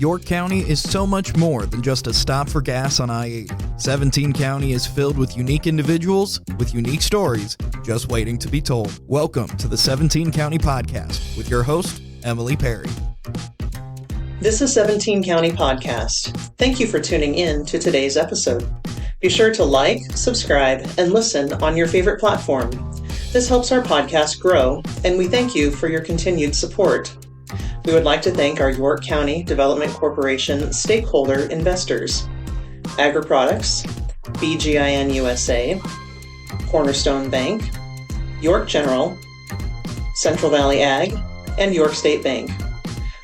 York County is so much more than just a stop for gas on I-80. 17 County is filled with unique individuals with unique stories just waiting to be told. Welcome to the 17 County Podcast with your host, Emily Perry. This is 17 County Podcast. Thank you for tuning in to today's episode. Be sure to like, subscribe, and listen on your favorite platform. This helps our podcast grow, and we thank you for your continued support. We would like to thank our York County Development Corporation stakeholder investors, AgriProducts, BGIN USA, Cornerstone Bank, York General, Central Valley Ag, and York State Bank.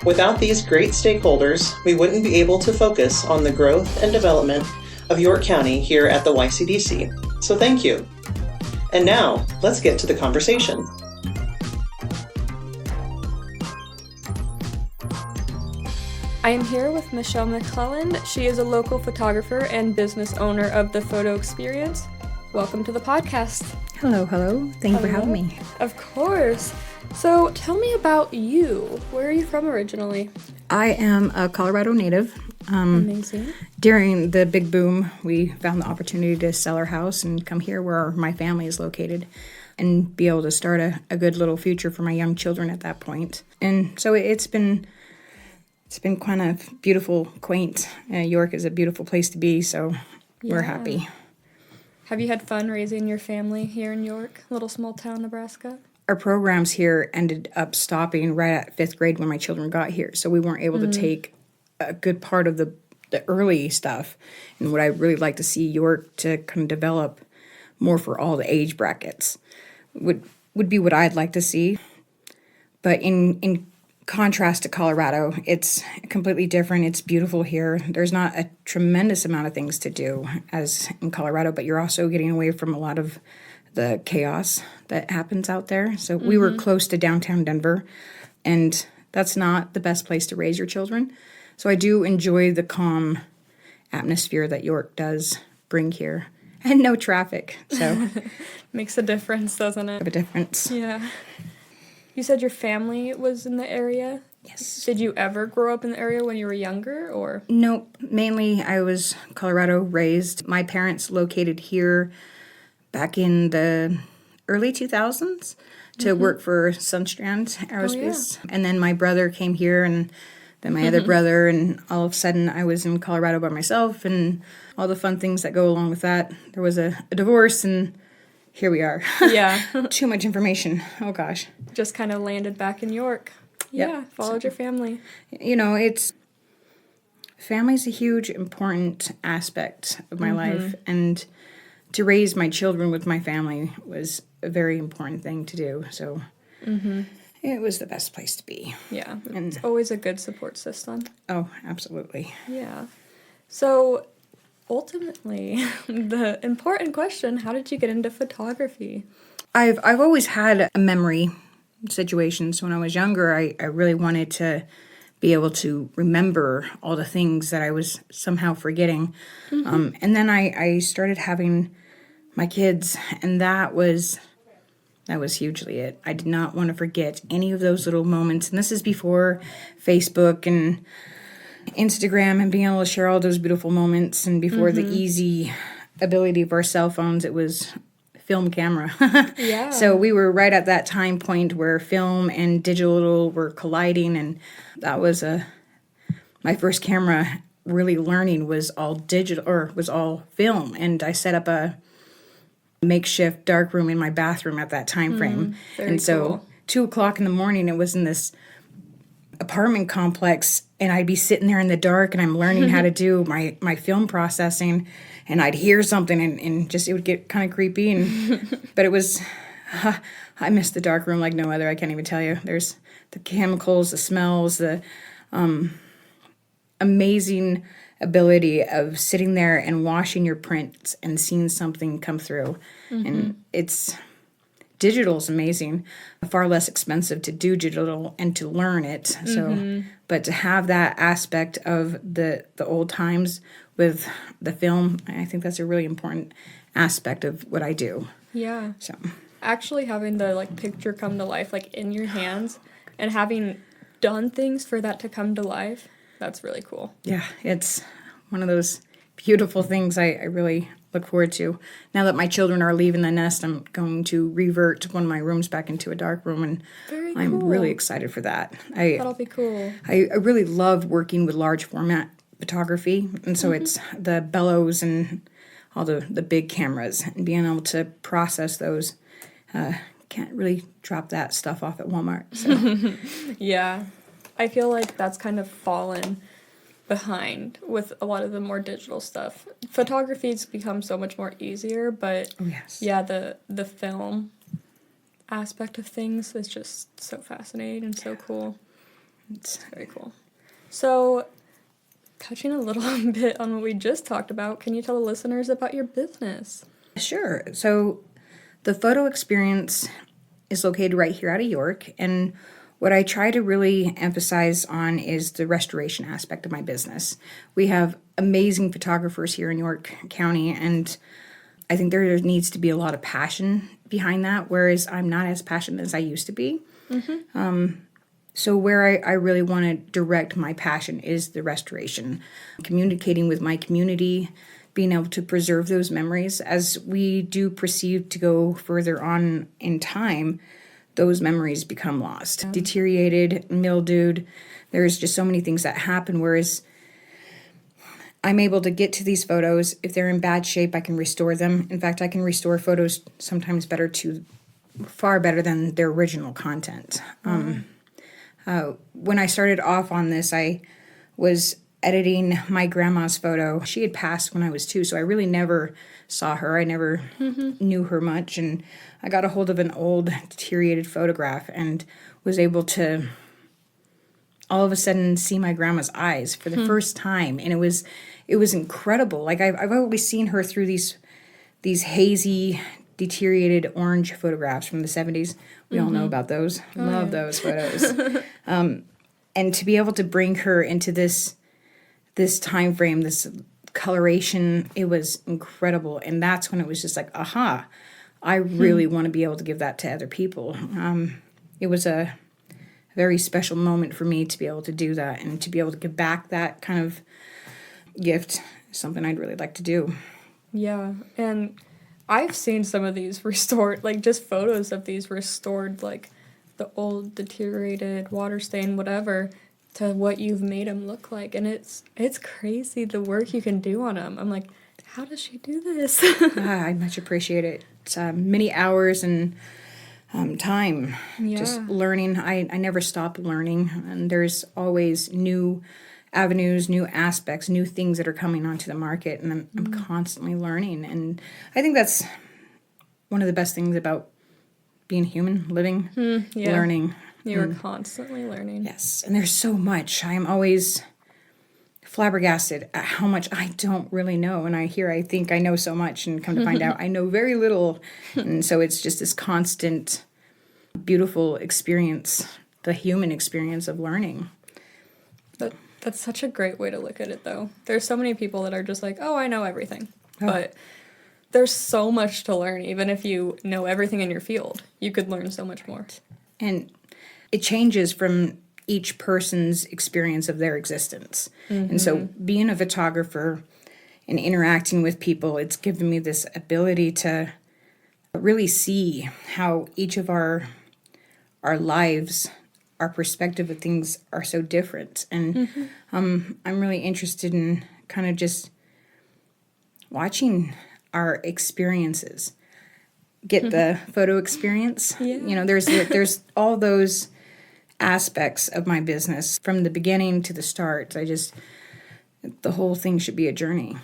Without these great stakeholders, we wouldn't be able to focus on the growth and development of York County here at the YCDC. So thank you. And now, let's get to the conversation. I am here with Michelle McClelland. She is a local photographer and business owner of The Photo Experience. Welcome to the podcast. Hello. Thank you for having me. Of course. So tell me about you. Where are you from originally? I am a Colorado native. Amazing. During the big boom, we found the opportunity to sell our house and come here where my family is located and be able to start a good little future for my young children at that point. And so it's been kind of beautiful, quaint. York is a beautiful place to be, so we're happy. Have you had fun raising your family here in York, little small town, Nebraska? Our programs here ended up stopping right at 5th grade when my children got here, so we weren't able to take a good part of the early stuff. And what I really like to see York to kind of develop more for all the age brackets would be what I'd like to see. But in contrast to Colorado, it's completely different. It's beautiful here. There's not a tremendous amount of things to do as in Colorado, but you're also getting away from a lot of the chaos that happens out there. So we were close to downtown Denver, and that's not the best place to raise your children. So I do enjoy the calm atmosphere that York does bring here. And no traffic, so. Makes a difference, doesn't it? A difference. Yeah. You said your family was in the area? Yes. Did you ever grow up in the area when you were younger, or? Nope. Mainly I was Colorado raised. My parents located here back in the early 2000s to work for Sunstrand Aerospace. And then my brother came here, and then my other brother, and all of a sudden I was in Colorado by myself, and all the fun things that go along with that. There was a divorce, and here we are. Yeah. Too much information. Oh, gosh. Just kind of landed back in York. Yep. Yeah, followed your family. You know, family's a huge, important aspect of my life, and to raise my children with my family was a very important thing to do, so it was the best place to be. Yeah, And it's always a good support system. oh, absolutely. Yeah. So, ultimately, the important question, how did you get into photography? I've always had a memory situation, so when I was younger, I really wanted to be able to remember all the things that I was somehow forgetting. And then I started having my kids, and that was hugely it. I did not want to forget any of those little moments. And this is before Facebook and Instagram and being able to share all those beautiful moments, and before the easy ability of our cell phones. It was film camera. Yeah. So we were right at that time point where film and digital were colliding, and that was my first camera really learning was all digital, or was all film. And I set up a makeshift darkroom in my bathroom at that time frame. And so 2:00 in the morning, it was in this apartment complex, and I'd be sitting there in the dark, and I'm learning how to do my film processing, and I'd hear something, and just it would get kind of creepy. But it was, I miss the dark room like no other. I can't even tell you. There's the chemicals, the smells, the amazing ability of sitting there and washing your prints and seeing something come through. And digital is amazing, far less expensive to do digital and to learn it. So, but to have that aspect of the old times with the film, I think that's a really important aspect of what I do. Yeah. So Actually having the picture come to life in your hands and having done things for that to come to life That's really cool. Yeah, it's one of those beautiful things I really look forward to. Now that my children are leaving the nest, I'm going to revert one of my rooms back into a dark room, and Very I'm cool. really excited for that. That'll be cool. I really love working with large format photography, and so it's the bellows and all the big cameras, and being able to process those. Can't really drop that stuff off at Walmart. So. Yeah. I feel like that's kind of fallen behind with a lot of the more digital stuff. Photography's become so much more easier, but Yes. yeah, the film aspect of things is just so fascinating and so cool. It's very cool. So, touching a little bit on what we just talked about, can you tell the listeners about your business? Sure. So the photo experience is located right here out of York, and what I try to really emphasize on is the restoration aspect of my business. We have amazing photographers here in York County, and I think there needs to be a lot of passion behind that, whereas I'm not as passionate as I used to be. So where I really want to direct my passion is the restoration, communicating with my community, being able to preserve those memories. As we do proceed to go further on in time, those memories become lost, deteriorated, mildewed. There's just so many things that happen, whereas I'm able to get to these photos. If they're in bad shape, I can restore them. In fact, I can restore photos sometimes far better than their original content. When I started off on this, I was editing my grandma's photo. She had passed when I was 2, so I really never saw her. I never knew her much, and I got a hold of an old deteriorated photograph and was able to all of a sudden see my grandma's eyes for the first time, and it was incredible. Like I've always seen her through these hazy, deteriorated orange photographs from the 70s. We all know about those. Love those photos. And to be able to bring her into this time frame, this coloration, it was incredible. And that's when it was just like, aha, I really want to be able to give that to other people. It was a very special moment for me to be able to do that, and to be able to give back that kind of gift is something I'd really like to do. Yeah, and I've seen some of these restored, like just photos of these restored, like the old deteriorated water stain, whatever, to what you've made them look like. And it's crazy the work you can do on them. I'm like, how does she do this? I much appreciate it. It's many hours and time just learning. I never stop learning, and there's always new avenues, new aspects, new things that are coming onto the market, and I'm constantly learning. And I think that's one of the best things about being human, living, learning. You're constantly learning. Yes, and there's so much. I am always flabbergasted at how much I don't really know. And I think I know so much, and come to find out I know very little. And so it's just this constant, beautiful experience, the human experience of learning. That's such a great way to look at it, though. There's so many people that are just like, oh, I know everything. But there's so much to learn. Even if you know everything in your field, you could learn so much more. And it changes from each person's experience of their existence. And so being a photographer and interacting with people, it's given me this ability to really see how each of our lives, our perspective of things are so different. And I'm really interested in kind of just watching our experiences get the photo experience. You know, there's all those aspects of my business from the beginning to the start. The whole thing should be a journey.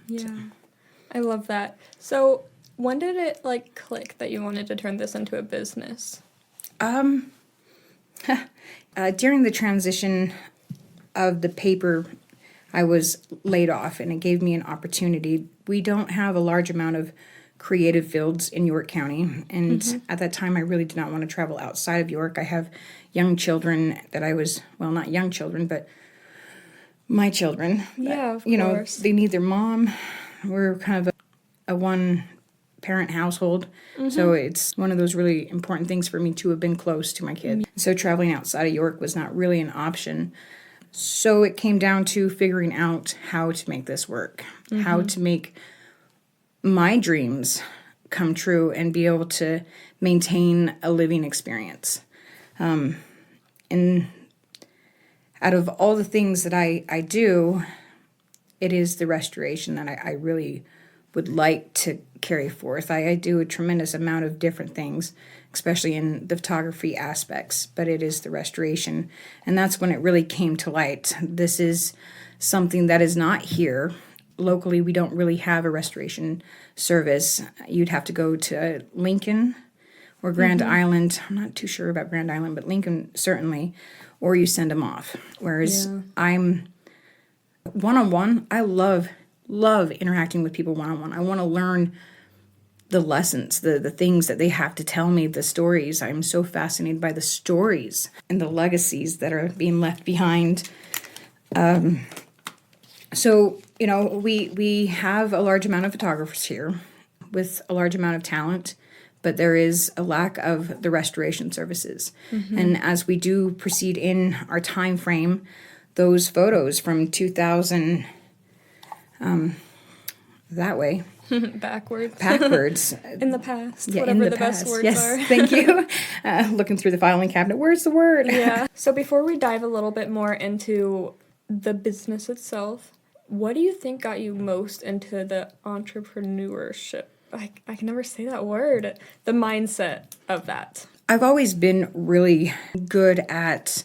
Yeah. I love that. So when did it click that you wanted to turn this into a business? During the transition of the paper, I was laid off, and it gave me an opportunity. We don't have a large amount of creative fields in York County, and at that time I really did not want to travel outside of York. I have young children that not young children, but my children. Yeah, of course. They need their mom. We're kind of a one-parent household, so it's one of those really important things for me to have been close to my kid. So traveling outside of York was not really an option. So it came down to figuring out how to make this work, how to make my dreams come true and be able to maintain a living experience. And out of all the things that I do, it is the restoration that I really would like to carry forth. I do a tremendous amount of different things, especially in the photography aspects, but it is the restoration. And that's when it really came to light. This is something that is not here. Locally, we don't really have a restoration service. You'd have to go to Lincoln or Grand Island. I'm not too sure about Grand Island, but Lincoln certainly, or you send them off. Whereas I'm one-on-one, I love interacting with people one-on-one. I want to learn the lessons, the things that they have to tell me, the stories. I'm so fascinated by the stories and the legacies that are being left behind. So, we have a large amount of photographers here with a large amount of talent, but there is a lack of the restoration services. And as we do proceed in our time frame, those photos from 2000, that way. Backwards. In the past. Yeah, whatever in the past. best words yes, are. Thank you. Looking through the filing cabinet. Where's the word? Yeah. So before we dive a little bit more into the business itself, what do you think got you most into the entrepreneurship? I can never say that word. The mindset of that. I've always been really good at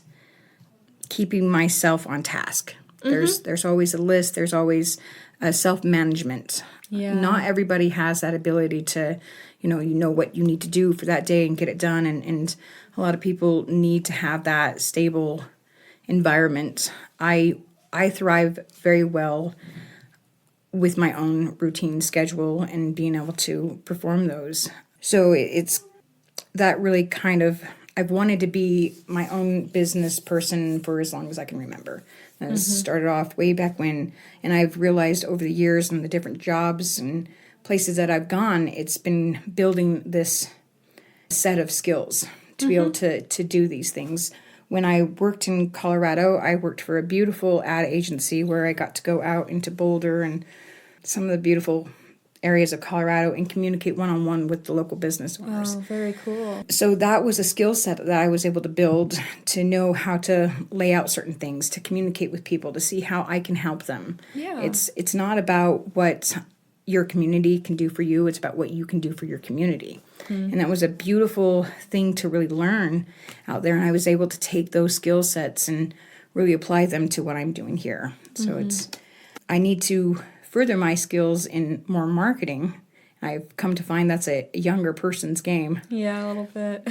keeping myself on task. There's always a list. There's always a self-management. Yeah. Not everybody has that ability to, you know what you need to do for that day and get it done. And a lot of people need to have that stable environment. I thrive very well with my own routine schedule and being able to perform those. So it's that really kind of, I've wanted to be my own business person for as long as I can remember. I started off way back when, and I've realized over the years and the different jobs and places that I've gone, it's been building this set of skills to be able to do these things. When I worked in Colorado, I worked for a beautiful ad agency where I got to go out into Boulder and some of the beautiful areas of Colorado and communicate one-on-one with the local business owners. Oh, very cool. So that was a skill set that I was able to build, to know how to lay out certain things, to communicate with people, to see how I can help them. Yeah. It's not about what your community can do for you, it's about what you can do for your community. And that was a beautiful thing to really learn out there, and I was able to take those skill sets and really apply them to what I'm doing here. So I need to further my skills in more marketing. I've come to find that's a younger person's game. Yeah, a little bit.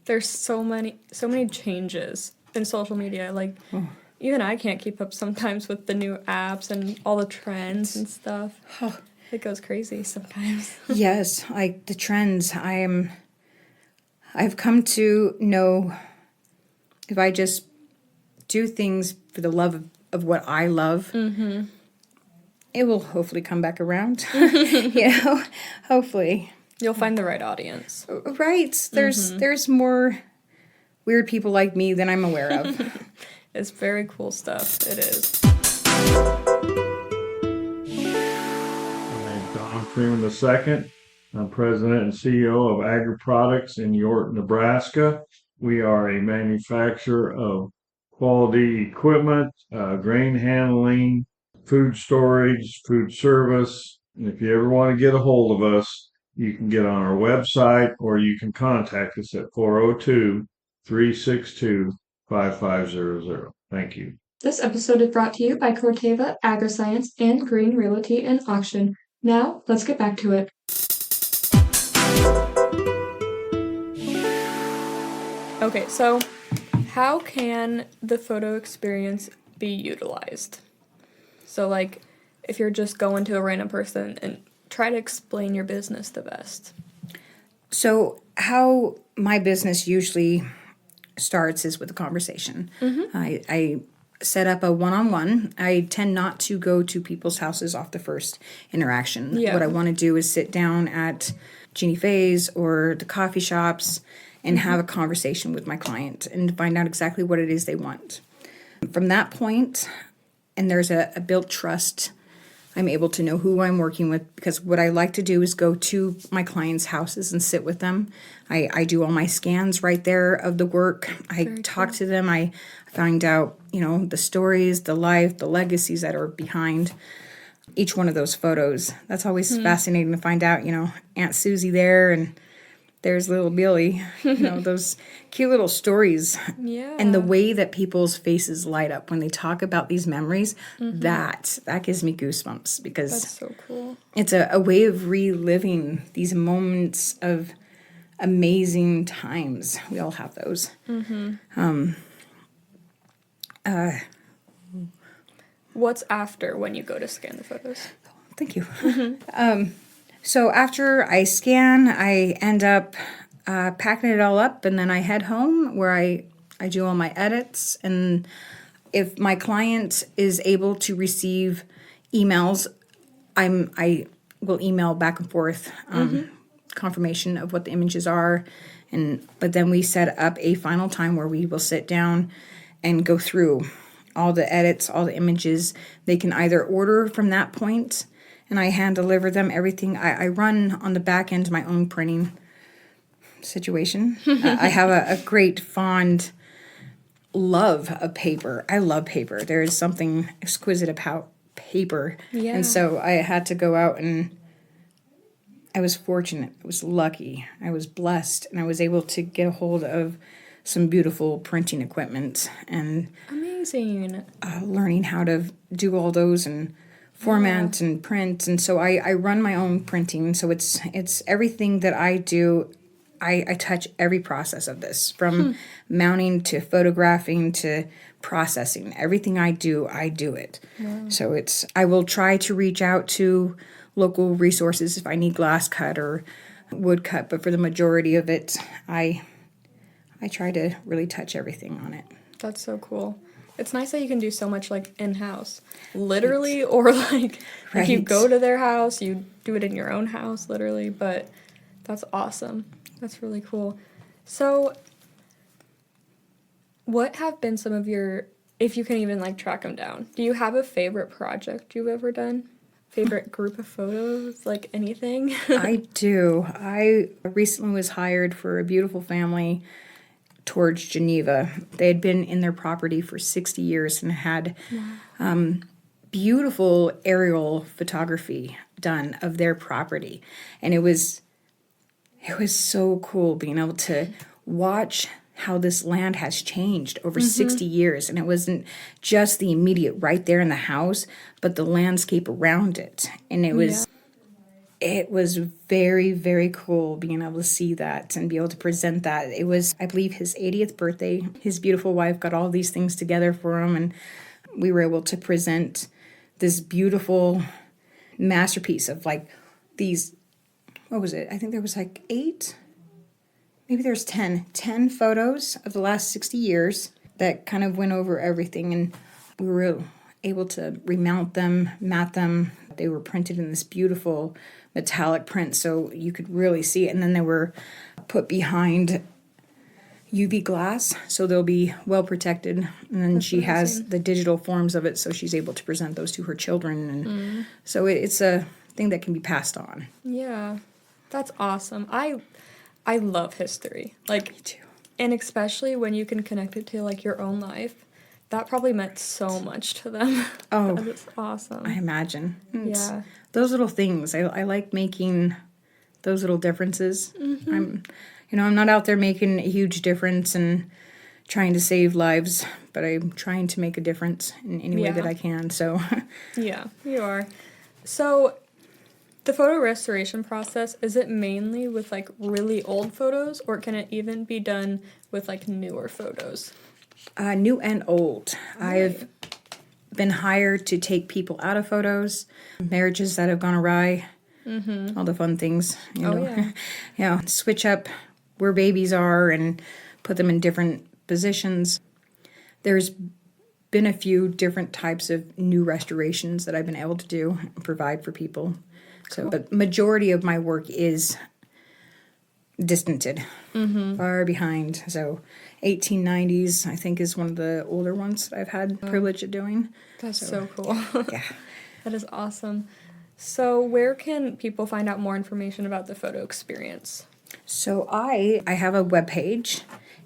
There's so many changes in social media. Like, even I can't keep up sometimes with the new apps and all the trends and stuff. It goes crazy sometimes. Yes, like the trends. I've come to know if I just do things for the love of what I love, it will hopefully come back around. Hopefully. You'll find the right audience. Right. There's more weird people like me than I'm aware of. It's very cool stuff. It is. I'm Don Freeman II. I'm President and CEO of Agri Products in York, Nebraska. We are a manufacturer of quality equipment, grain handling, food storage, food service. And if you ever want to get a hold of us, you can get on our website or you can contact us at 402-362-5500. Thank you. This episode is brought to you by Corteva Agriscience and Green Realty and Auction. Now, let's get back to it. Okay, so how can the photo experience be utilized? So, like, if you're just going to a random person and try to explain your business the best. So how my business usually starts is with a conversation. I set up a one-on-one. I tend not to go to people's houses off the first interaction. Yeah. What I want to do is sit down at Jeannie Faye's or the coffee shops and have a conversation with my client and find out exactly what it is they want. From that point, and there's a built trust, I'm able to know who I'm working with, because what I like to do is go to my clients' houses and sit with them. I do all my scans right there of the work. I talk to them. I find out, the stories, the life, the legacies that are behind each one of those photos. That's always fascinating to find out, Aunt Susie there and there's little Billy, those cute little stories. Yeah. And the way that people's faces light up when they talk about these memories, that gives me goosebumps, because That's so cool. it's a way of reliving these moments of amazing times. We all have those. What's after when you go to scan the photos? Thank you. So after I scan, I end up packing it all up, and then I head home where I do all my edits. And if my client is able to receive emails, I will email back and forth confirmation of what the images are. But then we set up a final time where we will sit down and go through all the edits, all the images. They can either order from that point, and I hand deliver them everything. I run on the back end my own printing situation. I have a great fond love of paper. I love paper. There is something exquisite about paper. Yeah. And so I had to go out, and I was fortunate. I was lucky. I was blessed, and I was able to get a hold of some beautiful printing equipment and Amazing. learning how to do all those and format and print. And so I run my own printing. So it's everything that I do. I touch every process of this, from mounting to photographing to processing. Everything I do it. Wow. So I will try to reach out to local resources if I need glass cut or wood cut, but for the majority of it, I try to really touch everything on it. That's so cool. It's nice that you can do so much like in-house, literally, or like if you go to their house, you do it in your own house, literally, but that's awesome. That's really cool. So what have been some of your, if you can even like track them down, do you have a favorite project you've ever done? Favorite group of photos, like anything? I do. I recently was hired for a beautiful family towards Geneva. They had been in their property for 60 years and had beautiful aerial photography done of their property. And it was so cool being able to watch how this land has changed over 60 years. And it wasn't just the immediate right there in the house, but the landscape around it. And it was very, very cool being able to see that and be able to present that. It was, I believe, his 80th birthday. His beautiful wife got all these things together for him, and we were able to present this beautiful masterpiece of like these, what was it? I think there was like 8, maybe there's 10 photos of the last 60 years that kind of went over everything, and we were able to remount them, mat them. They were printed in this beautiful metallic print, so you could really see it. And then they were put behind UV glass, so they'll be well protected. And then That's she amazing. has the digital forms of it, so she's able to present those to her children. And so it's a thing that can be passed on. Yeah, that's awesome. I love history. Like, Me too. And especially when you can connect it to like your own life. That probably meant so much to them. Oh, That's awesome. I imagine. Yeah. Those little things. I like making those little differences. I'm not out there making a huge difference and trying to save lives, but I'm trying to make a difference in any way that I can. So Yeah, you are. So the photo restoration process, is it mainly with like really old photos, or can it even be done with like newer photos? New and old. Right. I've been hired to take people out of photos, marriages that have gone awry, all the fun things. Switch up where babies are and put them in different positions. There's been a few different types of new restorations that I've been able to do and provide for people. So, but majority of my work is distanted, far behind. So, 1890s, I think, is one of the older ones that I've had the privilege of doing. That's so cool. Yeah. That is awesome. So where can people find out more information about the photo experience? So I have a webpage.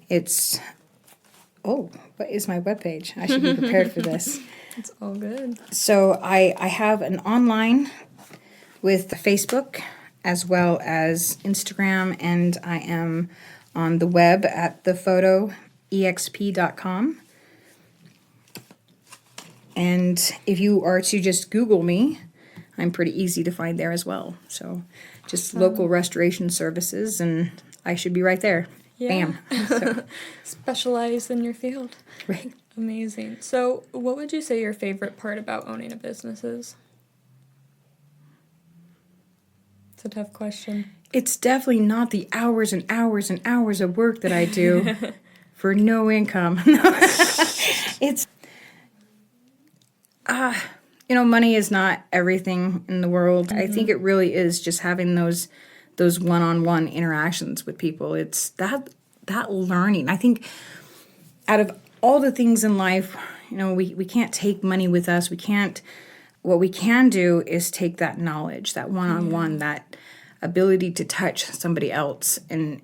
It's, what is my webpage? I should be prepared for this. It's all good. So I have an online with Facebook as well as Instagram, and I am on the web at thephotoexp.com. And if you are to just Google me, I'm pretty easy to find there as well. So just local restoration services, and I should be right there. Yeah. Bam. So, Specialize in your field. right. Amazing. So what would you say your favorite part about owning a business is? It's a tough question. It's definitely not the hours and hours and hours of work that I do for no income. It's, money is not everything in the world. I think it really is just having those one-on-one interactions with people. It's that learning. I think out of all the things in life, we can't take money with us. What we can do is take that knowledge, that one-on-one, that ability to touch somebody else and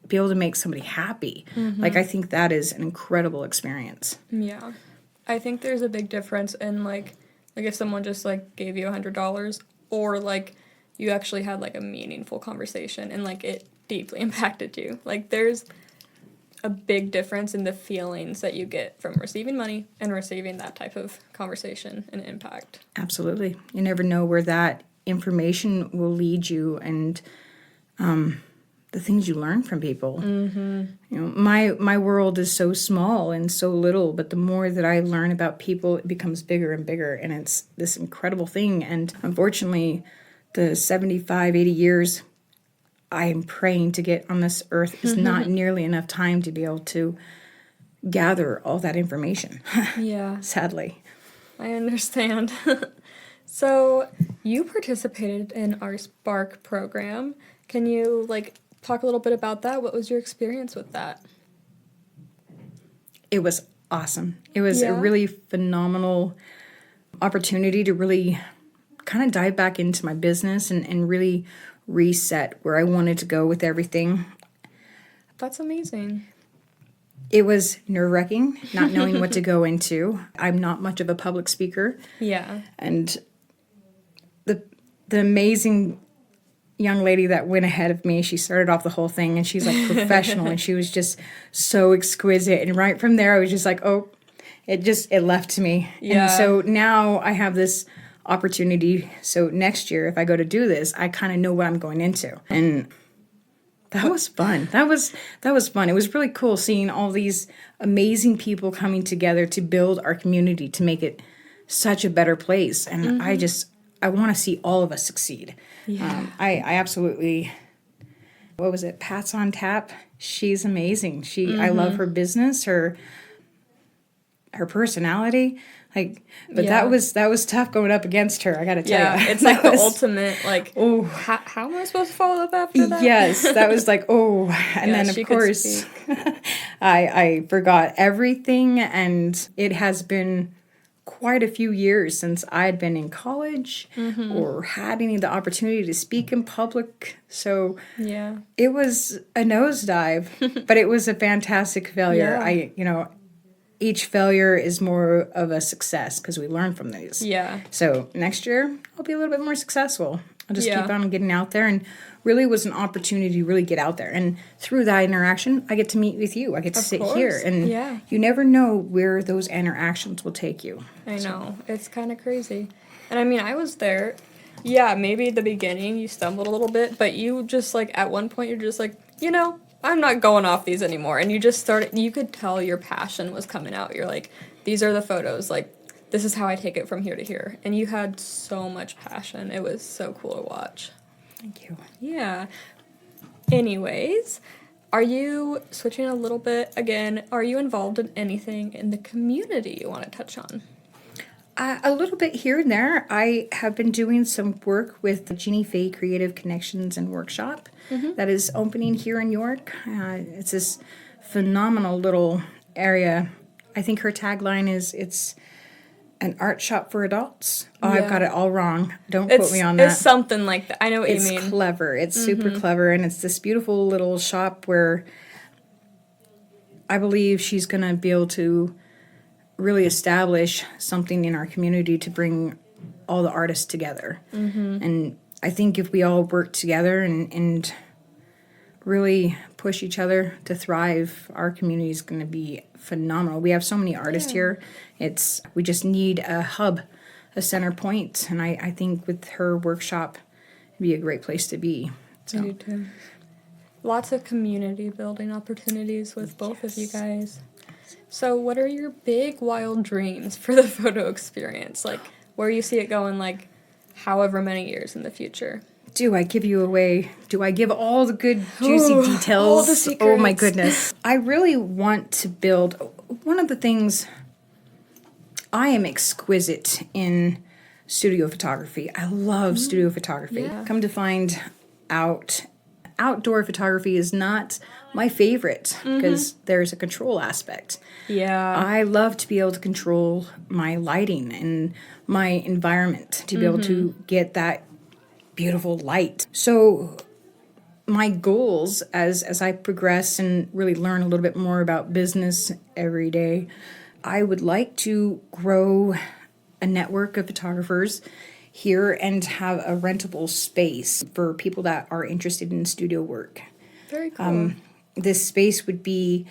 be able to make somebody happy. Like, I think that is an incredible experience. Yeah. I think there's a big difference in, like if someone just, gave you $100 or, you actually had, a meaningful conversation and, it deeply impacted you. There's a big difference in the feelings that you get from receiving money and receiving that type of conversation and impact. Absolutely. You never know where that information will lead you, and the things you learn from people. My world is so small and so little, but the more that I learn about people, it becomes bigger and bigger, and it's this incredible thing. And unfortunately, the 75, 80 years I am praying to get on this earth is not nearly enough time to be able to gather all that information. Yeah. Sadly. I understand. So you participated in our Spark program. Can you, talk a little bit about that? What was your experience with that? It was awesome. It was a really phenomenal opportunity to really kind of dive back into my business and really reset where I wanted to go with everything. That's amazing. It was nerve-wracking, not knowing what to go into. I'm not much of a public speaker. Yeah. And the amazing young lady that went ahead of me, she started off the whole thing, and she's professional, and she was just so exquisite. And right from there, I was just it left to me. Yeah. And so now I have this opportunity. So next year, if I go to do this, I kind of know what I'm going into. And that was fun. That was fun. It was really cool seeing all these amazing people coming together to build our community, to make it such a better place. And I want to see all of us succeed. Yeah. I absolutely, what was it? Pat's on Tap. She's amazing. I love her business, her personality. That was tough going up against her. I got to tell you. Yeah, it's the ultimate, how am I supposed to follow up after that? Yes, that was and then of course, I forgot everything, and it has been quite a few years since I had been in college or had any of the opportunity to speak in public. So it was a nosedive, but it was a fantastic failure. Yeah. Each failure is more of a success because we learn from these. Yeah. So next year, I'll be a little bit more successful. I'll just keep on getting out there, and really was an opportunity to really get out there. And through that interaction, I get to meet with you. I get to sit here, and you never know where those interactions will take you. I know. It's kind of crazy. And I mean, I was there. Yeah, maybe at the beginning you stumbled a little bit, but you just at one point you're just I'm not going off these anymore. And you just started, you could tell your passion was coming out. You're these are the photos. This is how I take it from here to here. And you had so much passion. It was so cool to watch. Thank you. Yeah. Anyways, are you, switching a little bit again, are you involved in anything in the community you want to touch on? A little bit here and there. I have been doing some work with the Jeannie Faye Creative Connections and Workshop that is opening here in York. It's this phenomenal little area. I think her tagline is, it's an art shop for adults. Oh, I've got it all wrong. Don't quote me on that. It's something like that. I know what you mean. It's clever. It's super clever. And it's this beautiful little shop where I believe she's going to be able to really establish something in our community to bring all the artists together. And I think if we all work together and really push each other to thrive, our community is going to be phenomenal. We have so many artists here. We just need a hub, a center point. And I think with her workshop, it'd be a great place to be. So. I do too. Lots of community building opportunities with both of you guys. So what are your big, wild dreams for the photo experience? Like, where you see it going, like, however many years in the future? Do I give you away? Do I give all the good, juicy details? All the secrets. Oh, my goodness. I really want to build... One of the things... I am exquisite in studio photography. I love studio photography. Yeah. Come to find out, outdoor photography is not my favorite because there's a control aspect. Yeah. I love to be able to control my lighting and my environment to be able to get that beautiful light. So my goals as I progress and really learn a little bit more about business every day, I would like to grow a network of photographers here and have a rentable space for people that are interested in studio work. Very cool. This space would be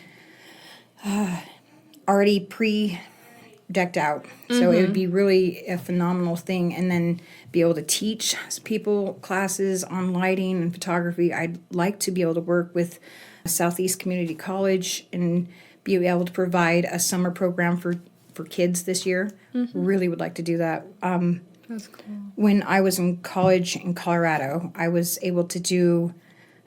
already pre-decked out. So it would be really a phenomenal thing. And then be able to teach people classes on lighting and photography. I'd like to be able to work with Southeast Community College and be able to provide a summer program for kids this year. Really would like to do that. That's cool. When I was in college in Colorado, I was able to do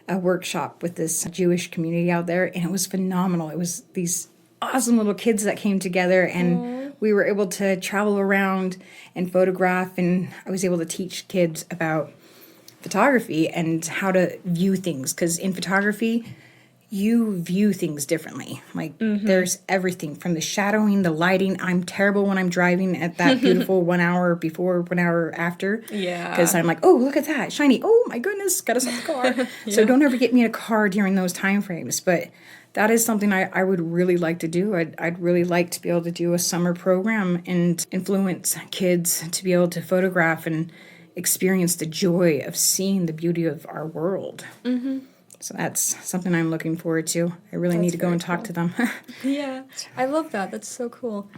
a workshop with this Jewish community out there, and it was phenomenal. It was these awesome little kids that came together, and we were able to travel around and photograph, and I was able to teach kids about photography and how to view things, because in photography, you view things differently. Like, there's everything from the shadowing, the lighting. I'm terrible when I'm driving at that beautiful 1 hour before, 1 hour after. Yeah. Because I'm like, oh, look at that, shiny. Oh, my goodness, gotta stop the car. So don't ever get me in a car during those time frames. But that is something I would really like to do. I'd really like to be able to do a summer program and influence kids to be able to photograph and experience the joy of seeing the beauty of our world. So that's something I'm looking forward to. I really need to go and talk to them. Yeah, I love that. That's so cool.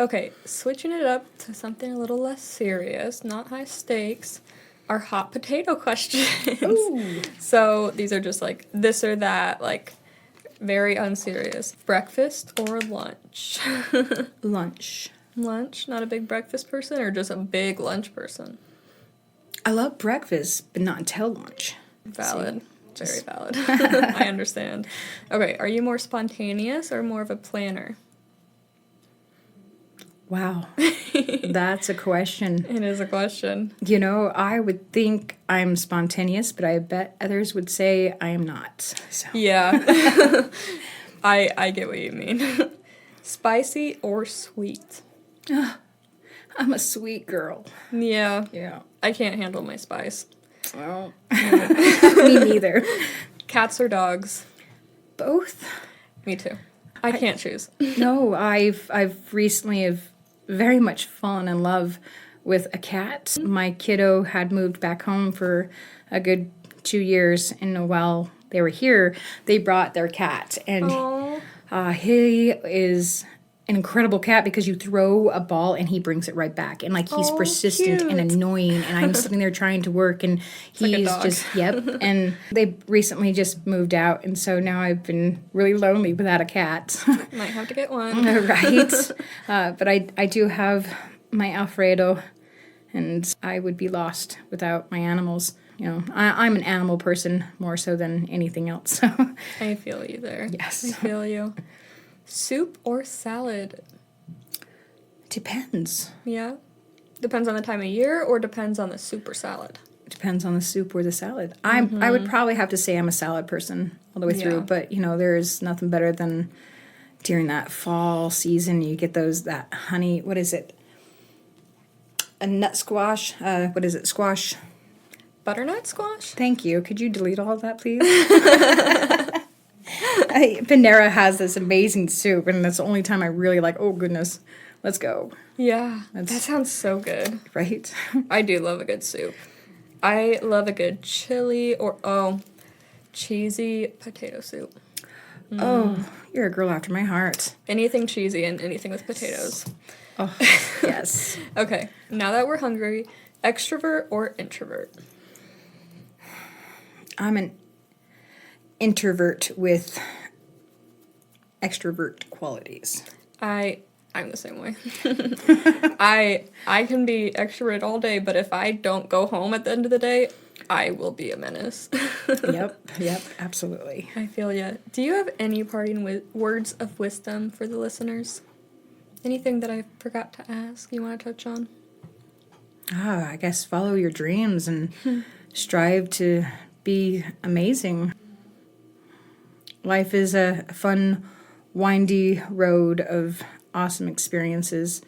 Okay, switching it up to something a little less serious, not high stakes, our hot potato questions. Ooh. So these are just like this or that, like very unserious. Breakfast or lunch? Lunch. Lunch? Not a big breakfast person or just a big lunch person? I love breakfast, but not until lunch. Valid. Very valid. I understand. Okay, are you more spontaneous or more of a planner? Wow. That's a question. It is a question. You know, I would think I'm spontaneous, but I bet others would say I am not. So. Yeah. I get what you mean. Spicy or sweet? I'm a sweet girl. Yeah. Yeah. I can't handle my spice. Well, me neither. Cats or dogs? Both. Me too. I can't choose. No, I've recently have very much fallen in love with a cat. My kiddo had moved back home for a good 2 years, and while they were here, they brought their cat, and he is an incredible cat because you throw a ball and he brings it right back, and like he's persistent cute. and annoying, and I'm sitting there trying to work, and he's like just and they recently just moved out, and so now I've been really lonely without a cat. Might have to get one. Right. But I do have my Alfredo, and I would be lost without my animals. You know, I'm an animal person more so than anything else. I feel you there. Yes. I feel you. Soup or salad? Depends. Yeah. Depends on the time of year or depends on the soup or salad? Depends on the soup or the salad. I would probably have to say I'm a salad person all the way through. Yeah. But, there's nothing better than during that fall season. You get that honey, what is it? A nut squash. What is it? Squash. Butternut squash? Thank you. Could you delete all of that, please? Panera has this amazing soup, and that's the only time I really like, oh, goodness, let's go. Yeah, that sounds so good. Right? I do love a good soup. I love a good chili or, cheesy potato soup. Oh, you're a girl after my heart. Anything cheesy and anything with potatoes. Oh, yes. Okay, now that we're hungry, extrovert or introvert? I'm an introvert with extrovert qualities. I'm the same way. I can be extrovert all day, but if I don't go home at the end of the day, I will be a menace. Yep, absolutely. I feel ya. Do you have any parting words of wisdom for the listeners? Anything that I forgot to ask you want to touch on? I guess follow your dreams and strive to be amazing. Life is a fun, windy road of awesome experiences,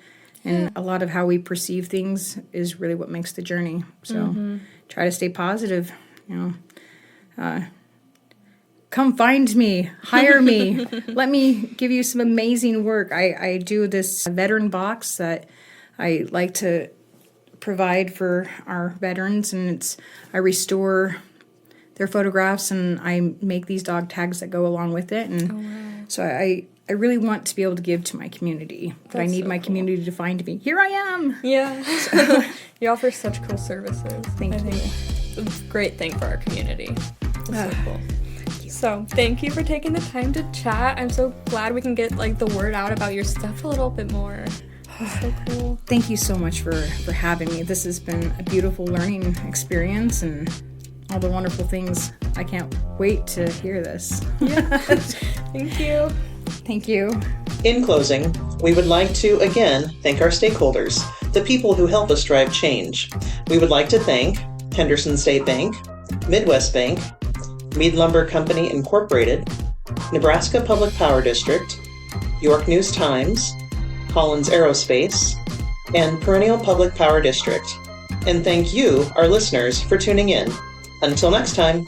and a lot of how we perceive things is really what makes the journey. So try to stay positive, come find me, hire me, let me give you some amazing work. I do this veteran box that I like to provide for our veterans, and I restore their photographs, and I make these dog tags that go along with it. And so I really want to be able to give to my community, but I need my community to find me. Here I am. Yeah. You offer such cool services. Thank you. It's a great thing for our community. It's so cool. So thank you for taking the time to chat. I'm so glad we can get the word out about your stuff a little bit more. It's so cool. Thank you so much for having me. This has been a beautiful learning experience and all the wonderful things. I can't wait to hear this. Yeah. Thank you. Thank you. In closing, we would like to again thank our stakeholders, the people who help us drive change. We would like to thank Henderson State Bank, Midwest Bank, Mead Lumber Company Incorporated, Nebraska Public Power District, York News Times, Collins Aerospace, and Perennial Public Power District. And thank you, our listeners, for tuning in. Until next time.